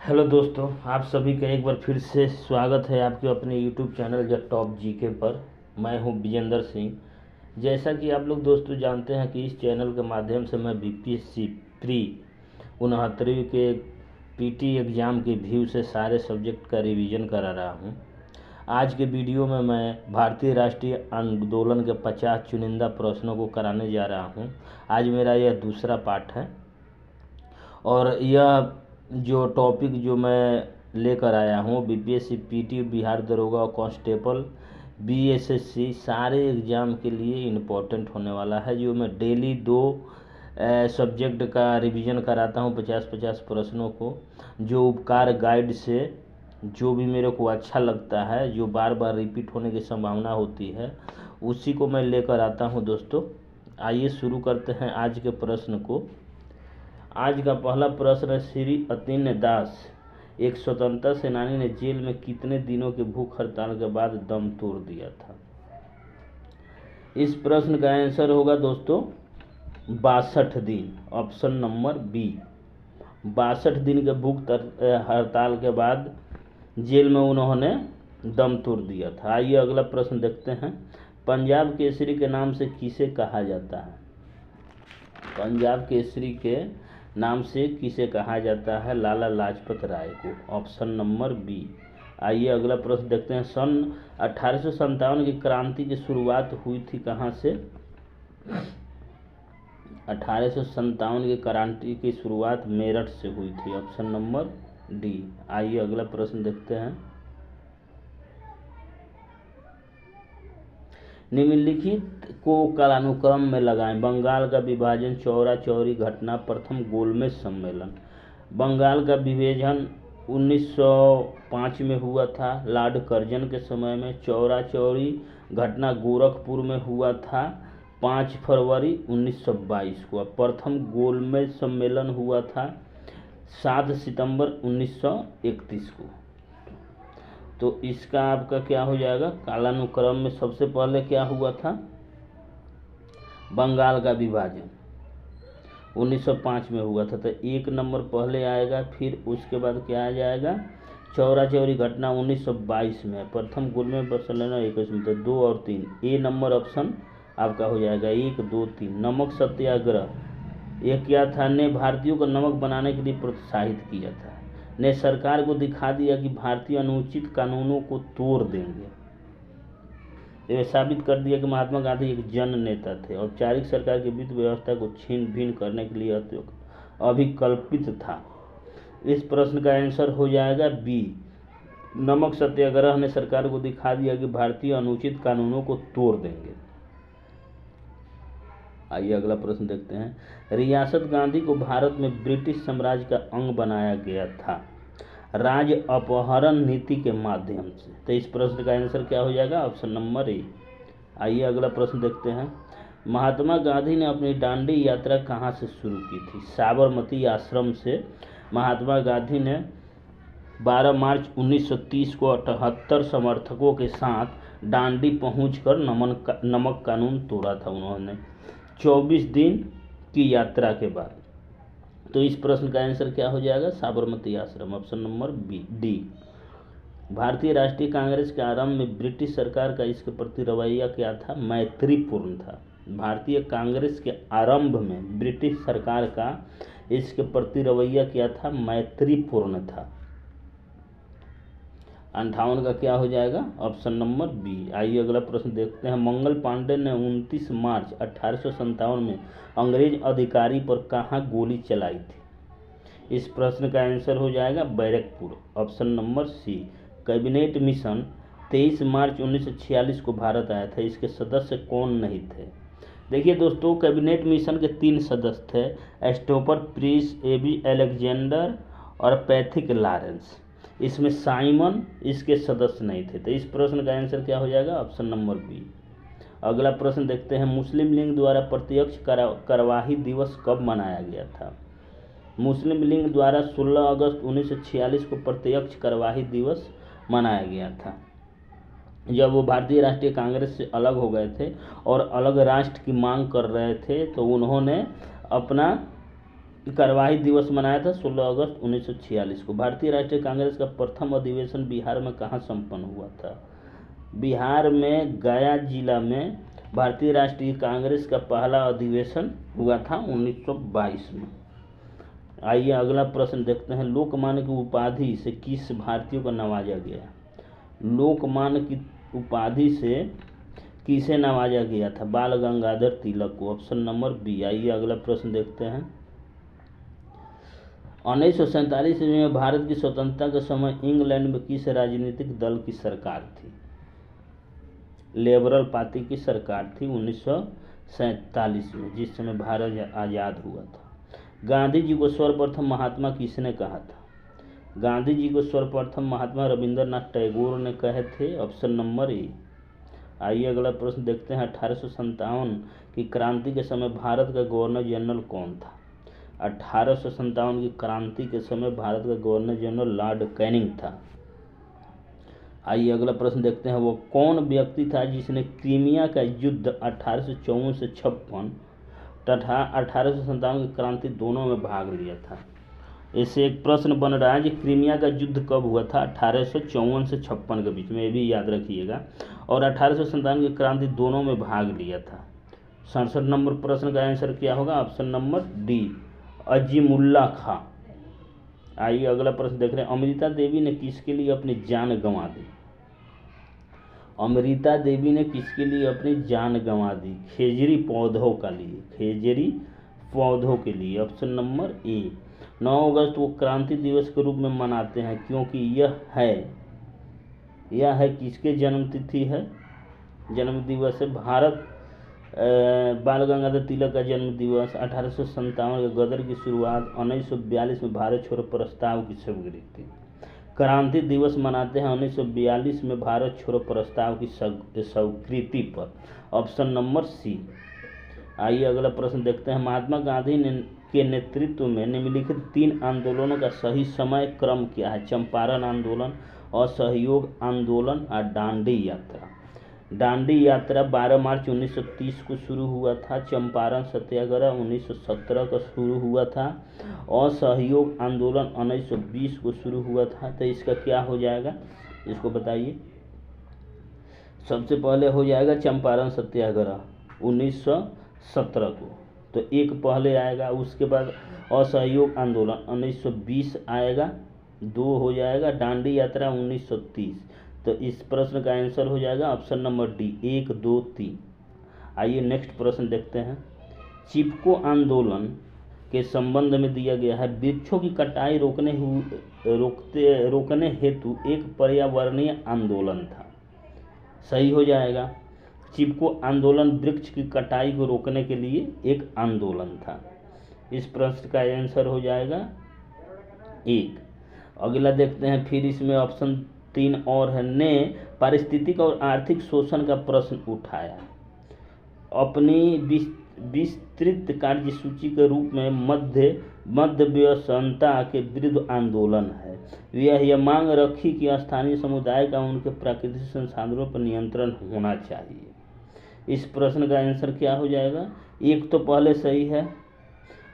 Hello दोस्तों, आप सभी का एक बार फिर से स्वागत है आपके अपने YouTube channel the top GK पर। मैं हूं विजेंद्र सिंह। जैसा कि आप लोग दोस्तों जानते हैं कि इस चैनल के माध्यम से मैं बीपीएससी प्री 69वीं के पीटी एग्ज़ाम के व्यू से सारे सब्जेक्ट का रिवीजन करा रहा हूं। आज के वीडियो में मैं भारतीय राष्ट्रीय आंदोलन के 50 चुनिंदा प्रश्नों को कराने जा रहा हूं। आज मेरा यह दूसरा पार्ट है और यह जो टॉपिक जो मैं लेकर आया हूँ बीपीएससी पीटी, बिहार दरोगा और कांस्टेबल, बीएसएससी सारे एग्ज़ाम के लिए इम्पोर्टेंट होने वाला है। जो मैं डेली 2 सब्जेक्ट का रिवीजन कराता हूँ 50-50 प्रश्नों को, जो उपकार गाइड से जो भी मेरे को अच्छा लगता है, जो बार बार रिपीट होने की संभावना होती है, उसी को मैं लेकर आता हूँ। दोस्तों आइए शुरू करते हैं आज के प्रश्न को। आज का पहला प्रश्न है, श्री अतिन्य दास एक स्वतंत्रता सेनानी ने जेल में कितने दिनों की भूख हड़ताल के बाद दम तोड़ दिया था? इस प्रश्न का आंसर होगा दोस्तों 62 दिन, ऑप्शन नंबर बी। 62 दिन के भूख हड़ताल के बाद जेल में उन्होंने दम तोड़ दिया था। आइए अगला प्रश्न देखते हैं। पंजाब केसरी के नाम से किसे कहा जाता है? पंजाब केसरी के नाम से किसे कहा जाता है? लाला लाजपत राय को, ऑप्शन नंबर बी। आइए अगला प्रश्न देखते हैं। सन 1857 की क्रांति की शुरुआत हुई थी कहाँ से? 1857 की क्रांति की शुरुआत मेरठ से हुई थी, ऑप्शन नंबर डी। आइए अगला प्रश्न देखते हैं। निम्नलिखित को कालानुक्रम में लगाएं। बंगाल का विभाजन, चौरा चौरी घटना, प्रथम गोलमेज सम्मेलन। बंगाल का विभाजन 1905 में हुआ था, लॉर्ड कर्जन के समय में। चौरा चौरी घटना गोरखपुर में हुआ था 5 फरवरी 1922 को। प्रथम गोलमेज सम्मेलन हुआ था 7 सितंबर 1931 को। तो इसका आपका क्या हो जाएगा? कालानुक्रम में सबसे पहले क्या हुआ था? बंगाल का विभाजन 1905 में हुआ था, तो 1 नंबर पहले आएगा। फिर उसके बाद क्या आ जाएगा? चौरा चौरी घटना 1922 में। प्रथम गोलमेज सम्मेलन 21 में, तो 2 और 3, ए नंबर ऑप्शन आपका हो जाएगा 1, 2, 3। नमक सत्याग्रह यह क्या था? ने भारतीयों को नमक बनाने के लिए प्रोत्साहित किया था। ने सरकार को दिखा दिया कि भारतीय अनुचित कानूनों को तोड़ देंगे। यह साबित कर दिया कि महात्मा गांधी एक जन नेता थे। औपचारिक सरकार की वित्त व्यवस्था को छीन भिन करने के लिए अभिकल्पित था। इस प्रश्न का आंसर हो जाएगा बी। नमक सत्याग्रह ने सरकार को दिखा दिया कि भारतीय अनुचित कानूनों को तोड़ देंगे। आइए अगला प्रश्न देखते हैं। रियासत गांधी को भारत में ब्रिटिश साम्राज्य का अंग बनाया गया था राज्य अपहरण नीति के माध्यम से। तो इस प्रश्न का आंसर क्या हो जाएगा? Option number A. आइए अगला प्रश्न देखते हैं। महात्मा गांधी ने अपनी दांडी यात्रा कहाँ से शुरू की थी? साबरमती आश्रम से महात्मा गांधी ने 12 मार्च 1930 को 78 समर्थकों के साथ दांडी पहुंचकर नमक कानून तोड़ा था उन्होंने 24 दिन की यात्रा के बाद। तो इस प्रश्न का आंसर क्या हो जाएगा? साबरमती आश्रम, ऑप्शन नंबर बी डी। भारतीय राष्ट्रीय कांग्रेस के आरंभ में ब्रिटिश सरकार का इसके प्रति रवैया क्या था? मैत्रीपूर्ण था। भारतीय कांग्रेस के आरंभ में ब्रिटिश सरकार का इसके प्रति रवैया क्या था? मैत्रीपूर्ण था। 58 का क्या हो जाएगा? Option number B. आइए अगला प्रश्न देखते हैं। मंगल पांडे ने 29 मार्च 1857 में अंग्रेज अधिकारी पर कहाँ गोली चलाई थी? इस प्रश्न का आंसर हो जाएगा Barrackpore, option number C. Cabinet mission 23 मार्च 1946 को भारत आया था। इसके सदस्य कौन नहीं थे? देखिए दोस्तों, कैबिनेट मिशन के 3 सदस्य थे, एस्टोपर प्रिंस, एबी अलेक्जेंडर और पैथिक लॉरेंस। इसमें साइमन इसके सदस्य नहीं थे। तो इस प्रश्न का आंसर क्या हो जाएगा? Option number B. अगला प्रश्न देखते हैं। मुस्लिम लीग द्वारा प्रत्यक्ष कार्यवाही दिवस कब मनाया गया था? मुस्लिम लीग द्वारा 16 अगस्त 1946 को प्रत्यक्ष कार्यवाही दिवस मनाया गया था, जब वो भारतीय राष्ट्रीय कांग्रेस से अलग हो गए थे और अलग राष्ट्र की मांग कर रहे थे। तो उन्होंने अपना कार्यवाही दिवस मनाया था 16 अगस्त 1946 को। भारतीय राष्ट्रीय कांग्रेस का प्रथम अधिवेशन बिहार में कहाँ संपन्न हुआ था? बिहार में गया जिला में भारतीय राष्ट्रीय कांग्रेस का पहला अधिवेशन हुआ था 1922 में। आइए अगला प्रश्न देखते हैं। लोकमान्य की उपाधि से किस भारतीय को नवाजा गया? लोकमान्य की उपाधि से किसे नवाजा गया था? बाल गंगाधर तिलक को। Option number B. आइए अगला प्रश्न देखते हैं। 1947 में भारत की स्वतंत्रता के समय इंग्लैंड में किस राजनीतिक दल की सरकार थी? लिबरल पार्टी की सरकार थी 1947 में, जिस समय भारत आज़ाद हुआ था। गांधी जी को सर्वप्रथम महात्मा किसने कहा था? गांधी जी को सर्वप्रथम महात्मा रविंद्रनाथ टैगोर ने कहे थे। Option number A. आइए अगला प्रश्न देखते हैं। 1857 की क्रांति के समय भारत का गवर्नर जनरल कौन था? 1857 की क्रांति के समय भारत का गवर्नर जनरल लॉर्ड कैनिंग था। आइए अगला प्रश्न देखते हैं। वो कौन व्यक्ति था जिसने क्रीमिया का युद्ध 1854 से 56 तथा 1857 की क्रांति दोनों में भाग लिया था? इससे एक प्रश्न बन रहा है कि क्रीमिया का युद्ध कब हुआ था? 1854 से 56 के बीच में, ये भी याद रखिएगा। और 1857 की क्रांति दोनों में भाग लिया था। 67 नंबर प्रश्न का आंसर क्या होगा? ऑप्शन नंबर डी, अजीमुल्ला खां। आइए अगला प्रश्न देख रहे हैं। अमृता देवी ने किसके लिए अपनी जान गंवा दी? अमृता देवी ने किसके लिए अपनी जान गंवा दी? खेजड़ी पौधों के लिए, खेजड़ी पौधों के लिए। Option number A. 9 अगस्त वो क्रांति दिवस के रूप में मनाते हैं क्योंकि यह है किसके जन्मतिथि है? जन्म दिवस है भारत बाल गंगाधर तिलक का जन्म दिवस। 1857 के गदर की शुरुआत। 1942 में भारत छोड़ो प्रस्ताव की स्वीकृति। क्रांति दिवस मनाते हैं 1942 में भारत छोड़ो प्रस्ताव की स्वीकृति पर। Option number C. आइए अगला प्रश्न देखते हैं। महात्मा गांधी के नेतृत्व में निम्नलिखित 3 आंदोलनों का सही समय क्रम क्या है? चंपारण आंदोलन, असहयोग आंदोलन और दांडी यात्रा। दांडी यात्रा 12 मार्च 1930 को शुरू हुआ था। चंपारण सत्याग्रह 1917 का शुरू हुआ था। असहयोग आंदोलन 1920 को शुरू हुआ था। तो इसका क्या हो जाएगा, इसको बताइए। सबसे पहले हो जाएगा चंपारण सत्याग्रह 1917 को, तो एक पहले आएगा। उसके बाद असहयोग आंदोलन 1920 आएगा, 2 हो जाएगा। दांडी यात्रा 1930। तो इस प्रश्न का आंसर हो जाएगा ऑप्शन नंबर डी, 1, 2, 3। आइए नेक्स्ट प्रश्न देखते हैं। चिपको आंदोलन के संबंध में दिया गया है। वृक्षों की कटाई रोकने हेतु एक पर्यावरणीय आंदोलन था। सही हो जाएगा। चिपको आंदोलन वृक्ष की कटाई को रोकने के लिए एक आंदोलन था। इस प्रश्न का आंसर हो जाएगा 1। अगला देखते हैं। फिर इसमें ऑप्शन 3 और है। ने पारिस्थितिक और आर्थिक शोषण का प्रश्न उठाया। अपनी विस्तृत कार्यसूची के रूप में मध्यवयस्कता के विरुद्ध आंदोलन है। यह मांग रखी कि स्थानीय समुदाय का उनके प्राकृतिक संसाधनों पर नियंत्रण होना चाहिए। इस प्रश्न का आंसर क्या हो जाएगा? 1 तो पहले सही है,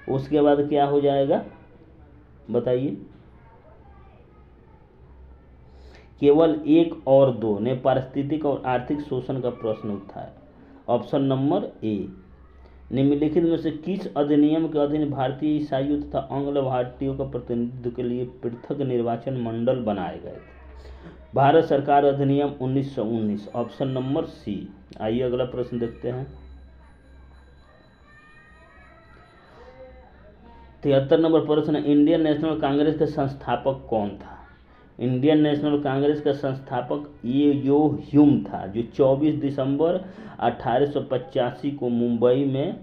उसके बाद क्या हो जाएगा बताइए? केवल 1 और 2 ने पारिस्थितिक और आर्थिक शोषण का प्रश्न उठाया। Option number A. निम्नलिखित में से किस अधिनियम के अधीन भारतीय ईसाइयों तथा आंग्ल भारतीयों का प्रतिनिधित्व के लिए पृथक निर्वाचन मंडल बनाए गए थे? भारत सरकार अधिनियम 1919। Option number C. आइए अगला प्रश्न देखते हैं। 73 नंबर प्रश्न। इंडियन नेशनल कांग्रेस के संस्थापक कौन था? इंडियन नेशनल कांग्रेस का संस्थापक यो ह्यूम था, जो 24 दिसंबर 1885 को मुंबई में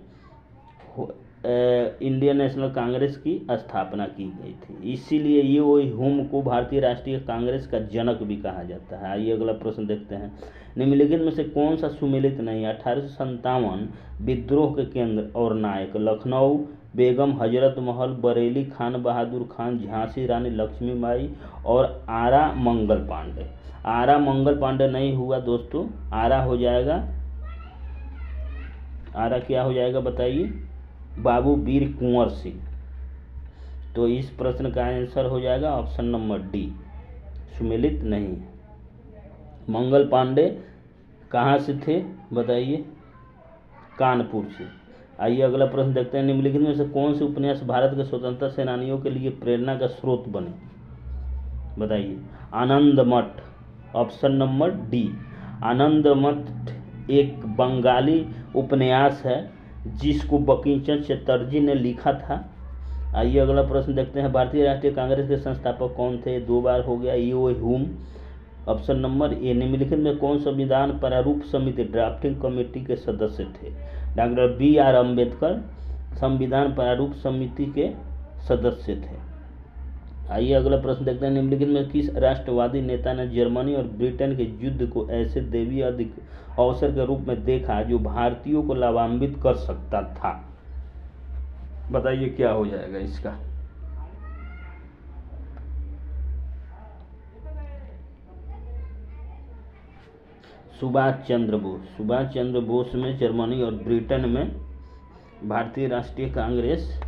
इंडियन नेशनल कांग्रेस की स्थापना की गई थी। इसीलिए यो ह्यूम को भारतीय राष्ट्रीय कांग्रेस का जनक भी कहा जाता है। आइए अगला प्रश्न देखते हैं। निम्नलिखित में से कौन सा सुमेलित नहीं? 1857 विद्रोह के केंद्र और नायक लखनऊ, बेगम हजरत महल, बरेली, खान बहादुर खान, झांसी रानी लक्ष्मीबाई और आरा मंगल पांडे। आरा मंगल पांडे नहीं हुआ दोस्तों, आरा हो जाएगा, आरा क्या हो जाएगा बताइए? बाबू वीर कुंवर सिंह। तो इस प्रश्न का आंसर हो जाएगा ऑप्शन नंबर डी, सुमेलित नहीं। मंगल पांडे कहाँ से थे बताइए? कानपुर से। आइए अगला प्रश्न देखते हैं, निम्नलिखित में से कौन से उपन्यास भारत के स्वतंत्रता सेनानियों के लिए प्रेरणा का स्रोत बने? बताइए। आनंद मठ, ऑप्शन नंबर डी। आनंद मठ एक बंगाली उपन्यास है जिसको बंकिम चंद्र चटर्जी ने लिखा था। आइए अगला प्रश्न देखते हैं, भारतीय राष्ट्रीय कांग्रेस के संस्थापक कौन थे? 2 बार हो गया, ई.ओ. ह्यूम। Option number A. निम्नलिखित में कौन संविधान प्रारूप समिति ड्राफ्टिंग कमेटी के सदस्य थे? Doctor B R. अम्बेडकर संविधान प्रारूप समिति के सदस्य थे। आइए अगला प्रश्न देखते हैं, निम्नलिखित में किस राष्ट्रवादी नेता ने जर्मनी और ब्रिटेन के युद्ध को ऐसे दैवीय अवसर के रूप में देखा जो भारतीयों को लाभान्वित कर सकता था? बताइए क्या हो जाएगा इसका? सुभाष चंद्र बोस। सुभाष चंद्र बोस में जर्मनी और ब्रिटेन में भारतीय राष्ट्रीय कांग्रेस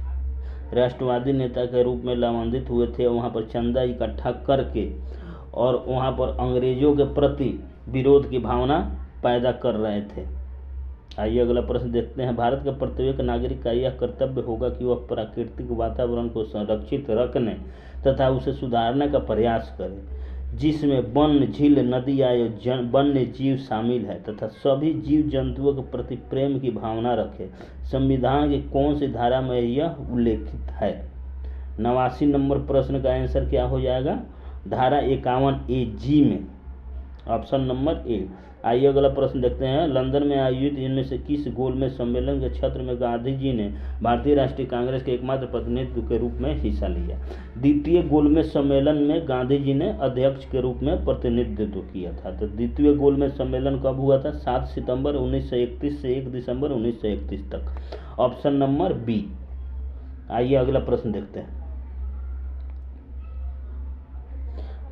राष्ट्रवादी नेता के रूप में लाभान्वित हुए थे। वहाँ पर चंदा इकट्ठा करके और वहाँ पर अंग्रेजों के प्रति विरोध की भावना पैदा कर रहे थे। आइए अगला प्रश्न देखते हैं, भारत का प्रत्येक नागरिक का यह कर्तव्य होगा कि वह प्राकृतिक वातावरण को संरक्षित रखने तथा उसे सुधारने का प्रयास करे, जिसमें वन, झील, नदी या वन्य जीव शामिल है तथा सभी जीव जंतुओं के प्रति प्रेम की भावना रखे। संविधान की कौन सी धारा में यह उल्लेखित है? 89 नंबर प्रश्न का आंसर क्या हो जाएगा? धारा 51A(g) में, ऑप्शन नंबर ए। आइए अगला प्रश्न देखते हैं, लंदन में आयोजित इनमें से किस गोलमेज सम्मेलन के क्षेत्र में गांधी जी ने भारतीय राष्ट्रीय कांग्रेस के एकमात्र प्रतिनिधि के रूप में हिस्सा लिया? द्वितीय गोलमेज सम्मेलन में गांधी जी ने अध्यक्ष के रूप में प्रतिनिधित्व किया था। तो द्वितीय गोलमेज सम्मेलन कब हुआ था? 7 सितंबर 1931 से 1 दिसंबर 1931 तक, ऑप्शन नंबर बी। आइए अगला प्रश्न देखते हैं,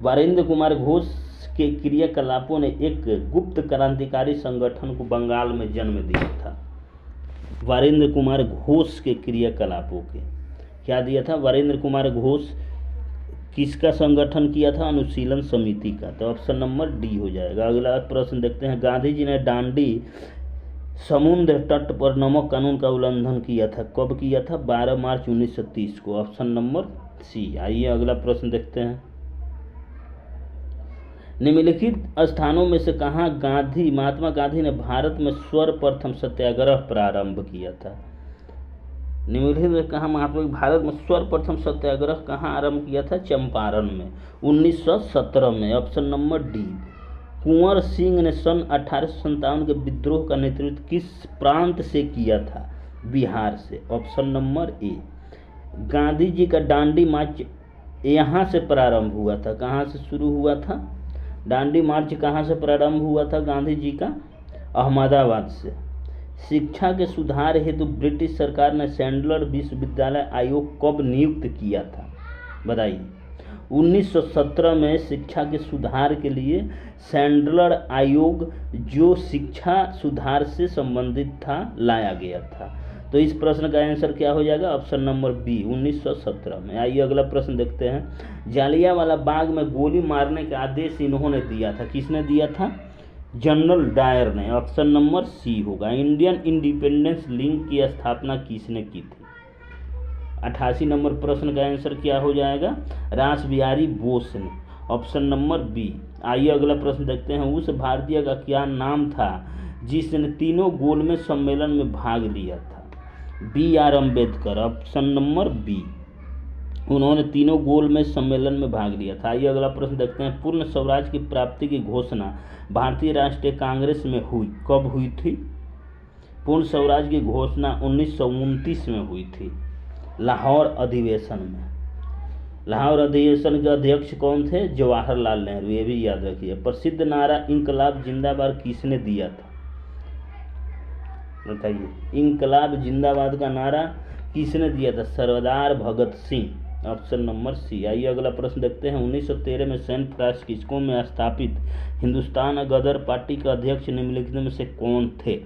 वीरेंद्र कुमार घोष के क्रियाकलापों ने एक गुप्त क्रांतिकारी संगठन को बंगाल में जन्म दिया था। वीरेंद्र कुमार घोष के क्रियाकलापों के क्या दिया था? वीरेंद्र कुमार घोष किसका संगठन किया था? अनुशीलन समिति का। तो ऑप्शन नंबर डी हो जाएगा। अगला प्रश्न देखते हैं, गांधी जी ने दांडी समुद्र तट पर नमक कानून का उल्लंघन किया था, कब किया था? 12 मार्च 1930 को, ऑप्शन नंबर सी। आइए अगला प्रश्न देखते हैं, निम्नलिखित स्थानों में से कहाँ महात्मा गांधी ने भारत में सर्वप्रथम सत्याग्रह प्रारंभ किया था? निम्नलिखित में कहाँ महात्मा भारत में सर्वप्रथम सत्याग्रह कहाँ आरंभ किया था? चंपारण में, 1917 में, option number D. Kunwar Singh ने सन 1857 के विद्रोह का नेतृत्व किस प्रांत से किया था? बिहार से, option number A. Gandhi ji का दांडी मार्च यहाँ से प्रारंभ हुआ था, कहाँ से शुरू हुआ था? दांडी मार्च कहाँ से प्रारंभ हुआ था गांधी जी का? अहमदाबाद से। शिक्षा के सुधार हेतु ब्रिटिश सरकार ने सैंडलर विश्वविद्यालय आयोग कब नियुक्त किया था? बताइए। 1917 में शिक्षा के सुधार के लिए सैंडलर आयोग, जो शिक्षा सुधार से संबंधित था, लाया गया था। तो इस प्रश्न का आंसर क्या हो जाएगा? ऑप्शन नंबर बी, 1917 में। आइए अगला प्रश्न देखते हैं, जालियांवाला बाग में गोली मारने का आदेश इन्होंने दिया था, किसने दिया था? जनरल डायर ने, ऑप्शन नंबर सी होगा। इंडियन इंडिपेंडेंस लीग की स्थापना किसने की थी? 88 नंबर प्रश्न का आंसर क्या हो जाएगा? रास बिहारी बोस ने, ऑप्शन नंबर बी। आइए अगला प्रश्न देखते हैं, उस भारतीय का क्या नाम था जिसने तीनों गोलमेज सम्मेलन में भाग लिया था? B R. Ambedkar, option number B. उन्होंने तीनों गोलमेज सम्मेलन में भाग लिया था। आइए अगला प्रश्न देखते हैं, पूर्ण स्वराज की प्राप्ति की घोषणा भारतीय राष्ट्रीय कांग्रेस में हुई, कब हुई थी? पूर्ण स्वराज की घोषणा 1929 में हुई थी, लाहौर अधिवेशन में। लाहौर अधिवेशन के अध्यक्ष कौन थे? जवाहरलाल नेहरू, ये भी याद रखिए। प्रसिद्ध नारा इंकलाब जिंदाबाद किसने दिया था? बताइए। इंकलाब जिंदाबाद का नारा किसने दिया था? सरदार Bhagat Singh, option number C. आइए अगला प्रश्न देखते हैं, 1913 में सैन फ्रांसिस्को में स्थापित हिंदुस्तान गदर पार्टी के अध्यक्ष निम्नलिखित में से कौन थे?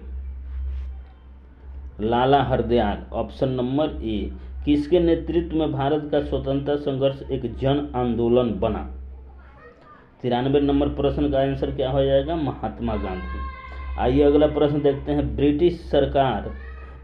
लाला हरदयाल, ऑप्शन नंबर ए। किसके नेतृत्व में भारत का स्वतंत्रता संघर्ष एक जन आंदोलन बना? 93 नंबर प्रश्न का आंसर क्या हो जाएगा? महात्मा गांधी। आइए अगला प्रश्न देखते हैं। ब्रिटिश सरकार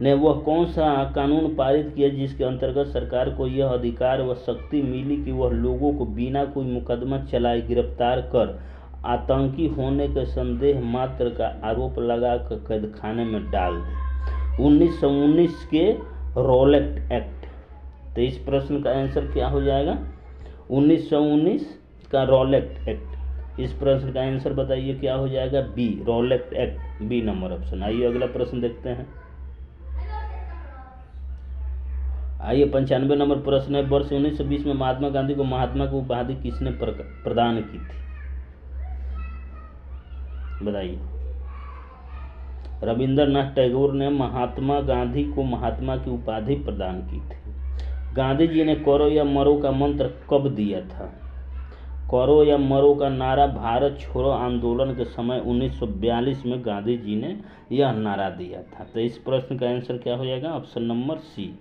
ने वह कौन सा कानून पारित किया जिसके अंतर्गत सरकार को यह अधिकार व शक्ति मिली कि वह लोगों को बिना कोई मुकदमा चलाए गिरफ्तार कर आतंकी होने के संदेह मात्र का आरोप लगा कर कैद खाने में डाल दे? 1919 के रॉलेट एक्ट। तो इस प्रश्न का आंसर क्या हो जाएगा? 1919 का रॉलेट एक्ट। इस प्रश्न का आंसर बताइए क्या हो जाएगा? B, Rowlatt act, B number option. आइए अगला प्रश्न देखते हैं। आइए 95 नंबर प्रश्न है। वर्ष 1920 में महात्मा गांधी को महात्मा की उपाधि किसने प्रदान की थी? बताइए। रविंद्रनाथ टैगोर ने महात्मा गांधी को महात्मा की उपाधि प्रदान की थी। गांधी जी ने करो या मरो का मंत्र कब दिया था? करो या मरो का नारा भारत छोड़ो आंदोलन के समय 1942 में गांधी जी ने यह नारा दिया था। तो इस प्रश्न का आंसर क्या हो जाएगा? Option number C.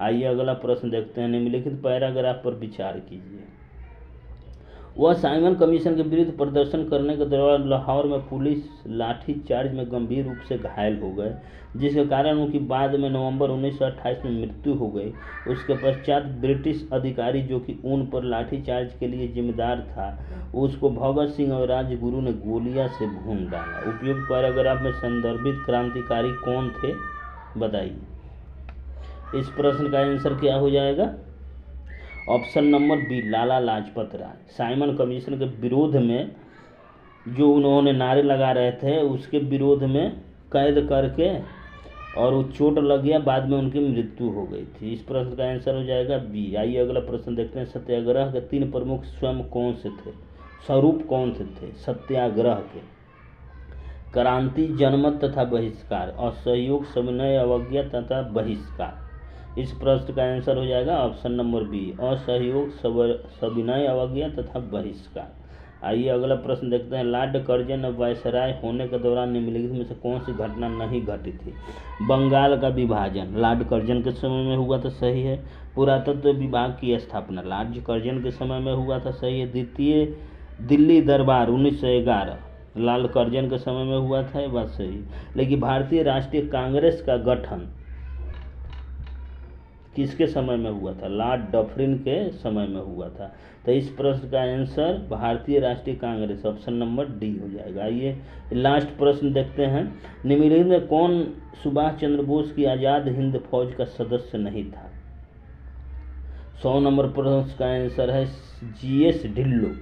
आइए अगला प्रश्न देखते हैं। निम्नलिखित पैराग्राफ पर विचार कीजिए। वह साइमन कमीशन के विरुद्ध प्रदर्शन करने के दौरान लाहौर में पुलिस लाठी चार्ज में गंभीर रूप से घायल हो गए, जिसके कारण उनकी बाद में नवंबर 1928 में मृत्यु हो गई। उसके पश्चात ब्रिटिश अधिकारी जो कि उन पर लाठीचार्ज के लिए जिम्मेदार था, उसको भगत सिंह और राजगुरु ने गोलियां से भून डाला। उपयुक्त पैराग्राफ में संदर्भित क्रांतिकारी कौन थे? बताइए। इस प्रश्न का आंसर क्या हो जाएगा? Option number B, Lala Lajpat Rai. Simon commission के विरोध में जो उन्होंने नारे लगा रहे थे उसके विरोध में कैद करके और वो चोट लग गया, बाद में उनकी मृत्यु हो गई थी। इस प्रश्न का आंसर हो जाएगा बी। आइए अगला प्रश्न देखते हैं। सत्याग्रह के 3 प्रमुख स्वयं कौन से थे? स्वरूप कौन से थे सत्याग्रह के? क्रांति, जनमत तथा बहिष्कार, असहयोग, सविनय अवज्ञा तथा बहिष्कार। इस प्रश्न का आंसर हो जाएगा ऑप्शन नंबर बी, असहयोग, सविनय अवज्ञा तथा बहिष्कार। आइए अगला प्रश्न देखते हैं। लॉर्ड कर्जन वायसराय होने के दौरान निम्नलिखित में से कौन सी घटना नहीं घटी थी? बंगाल का विभाजन लॉर्ड कर्जन के समय में हुआ था, सही है। पुरातत्व विभाग की स्थापना लॉर्ड कर्जन के समय में हुआ था, सही है। द्वितीय दिल्ली दरबार 1911 लॉर्ड कर्जन के समय में हुआ था, ये बात सही। लेकिन भारतीय राष्ट्रीय कांग्रेस का गठन किसके समय में हुआ था? लॉर्ड डफरिन के समय में हुआ था। तो इस प्रश्न का आंसर भारतीय राष्ट्रीय कांग्रेस, ऑप्शन नंबर डी हो जाएगा। आइए लास्ट प्रश्न देखते हैं। निम्नलिखित में कौन सुभाष चंद्र बोस की आज़ाद हिंद फौज का सदस्य नहीं था? 100 नंबर प्रश्न का आंसर है GS ढिल्लो।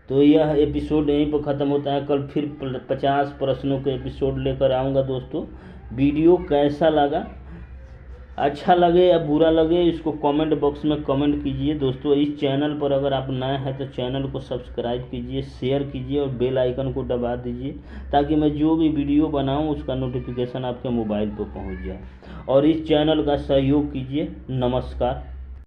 तो यह एपिसोड यहीं पर ख़त्म होता है। कल फिर 50 प्रश्नों के एपिसोड लेकर आऊँगा दोस्तों। वीडियो कैसा लगा, अच्छा लगे या बुरा लगे, इसको कमेंट बॉक्स में कमेंट कीजिए दोस्तों। इस चैनल पर अगर आप नए हैं तो चैनल को सब्सक्राइब कीजिए, शेयर कीजिए और बेल आइकन को दबा दीजिए, ताकि मैं जो भी वीडियो बनाऊं उसका नोटिफिकेशन आपके मोबाइल पर पहुंच जाए। और इस चैनल का सहयोग कीजिए। नमस्कार।